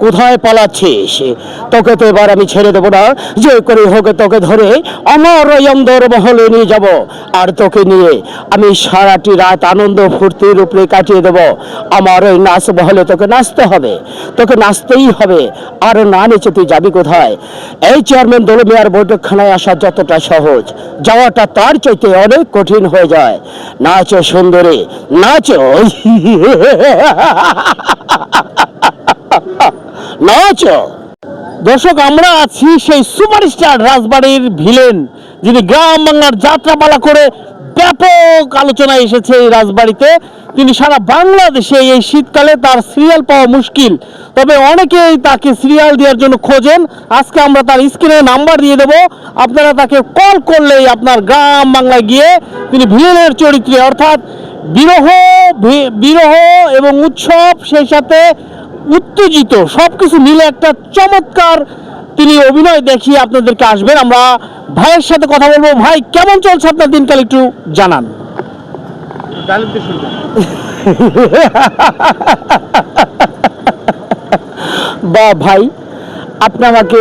কোথায় পালাচ্ছিস? তোকে তো এবার আমি ছেড়ে দেবো না। যে করে হোক তোকে ধরে আমার অন্দর মহলে নিয়ে যাব, আর তোকে নিয়ে আমি সারাটি রাত আনন্দ ফুর্তির উপরে কাটিয়ে দেব। আমার ওই নাচ মহলে তোকে নাচতে হবে, তোকে নাচতেই হবে। আর না নেচে তুই যাবি কোথায়? এই চেয়ারম্যান দোল মিয়ার বৈঠকখানায় আসা যতটা সহজ, যাওয়াটা তার চাইতে অনেক কঠিন হয়ে যায়। নাচো সুন্দরী, নাচো। নাচো। দর্শক, আমরা আছি সেই সুপারস্টার রাজবাড়ির ভিলেন, যিনি গ্রাম বাংলার যাত্রাপালা করে ব্যাপক আলোচনায় এসেছে এই রাজবাড়িতে। তিনি সারা বাংলাদেশে এই শীতকালে তার সিরিয়াল পাওয়া মুশকিল, তবে অনেকেই তাকে সিরিয়াল দেওয়ার জন্য খোঁজেন। আজকে আমরা তার স্ক্রিনে নাম্বার দিয়ে দেব, আপনারা তাকে কল করলেই আপনার গ্রাম বাংলায় গিয়ে তিনি ভিলেনের চরিত্রে, অর্থাৎ বিরহ এবং উৎসব, সেই সাথে উত্তেজিত সবকিছু মিলে একটা চমৎকার তিনি অভিনয় দেখিয়ে আপনাদেরকে আসবেন। আমরা ভাইয়ের সাথে কথা বলবো। ভাই, কেমন চলছে আপনার দিনকাল, একটু জানান। বা ভাই, আপনি আমাকে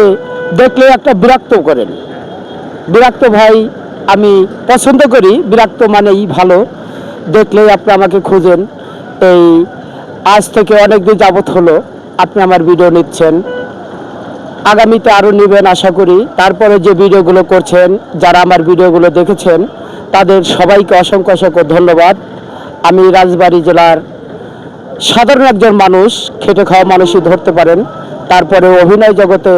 দেখলে একটা বিরক্ত করেন। বিরক্ত ভাই আমি পছন্দ করি, বিরক্ত মানেই ভালো। দেখলেই আপনি আমাকে খুঁজেন। এই আজ থেকে অনেক দিন যাবত হলো আপনি আমার ভিডিও নিচ্ছেন, আগামীতে আরও নেবেন আশা করি। তারপরে যে ভিডিওগুলো করছেন, যারা আমার ভিডিওগুলো দেখেছেন তাদের সবাইকে অসংখ্য অসংখ্য ধন্যবাদ। আমি রাজবাড়ী জেলার সাধারণ একজন মানুষ, খেটে খাওয়া মানুষই ধরতে পারেন। তারপরে অভিনয় জগতে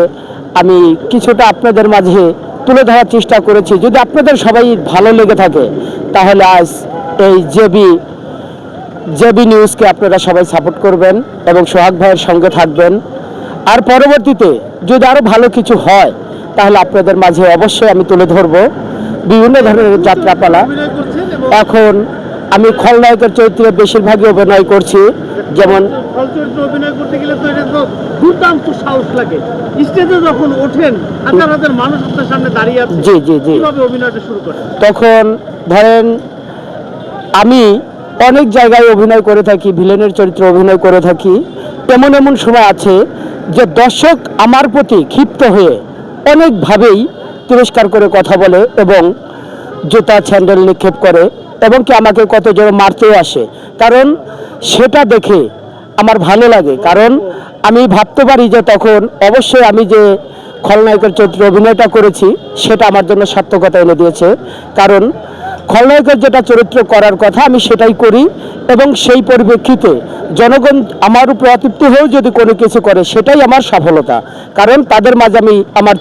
আমি কিছুটা আপনাদের মাঝে তুলে ধরার চেষ্টা করেছি। যদি আপনাদের সবাই ভালো লেগে থাকে তাহলে আজ এই জেবি নিউজকে আপনারা সবাই সাপোর্ট করবেন এবং সোহাগ ভাইয়ের সঙ্গে থাকবেন। আর পরবর্তীতে যদি আরও ভালো কিছু হয় তাহলে আপনাদের মাঝে অবশ্যই আমি তুলে ধরব বিভিন্ন ধরনের যাত্রাপালা। এখন আমি খলনায়কের চরিত্রে বেশিরভাগই অভিনয় করছি। যেমন অভিনয় করতে গেলে তো এটা তো দুর্দান্ত সাহস লাগে। স্টেজে যখন ওঠেন, হাজার হাজার মানুষ আপনার সামনে দাঁড়িয়ে আছে, জি জি জি, কিভাবে অভিনয়টা শুরু করেন? তখন ধরেন আমি অনেক জায়গায় অভিনয় করে থাকি, ভিলেনের চরিত্রে অভিনয় করে থাকি। এমন এমন সময় আছে যে দর্শক আমার প্রতি ক্ষিপ্ত হয়ে অনেকভাবেই তিরস্কার করে কথা বলে এবং জুতা স্যান্ডেল নিক্ষেপ করে এবং কি আমাকে কতজন মারতেও আসে। কারণ সেটা দেখে আমার ভালো লাগে, কারণ আমি ভাবতে পারি যে তখন অবশ্যই আমি যে খলনায়কের চরিত্রে অভিনয়টা করেছি সেটা আমার জন্য সার্থকতা এনে দিয়েছে। কারণ খলনায়কের যেটা চরিত্র করার কথা আমি সেটাই করি এবং সেই পরিপ্রেক্ষিতে জনগণ আমার উপর অতৃপ্ত হয়েও যদি কোনো কিছু করে সেটাই আমার সফলতা। কারণ তাদের মাঝে আমি আমার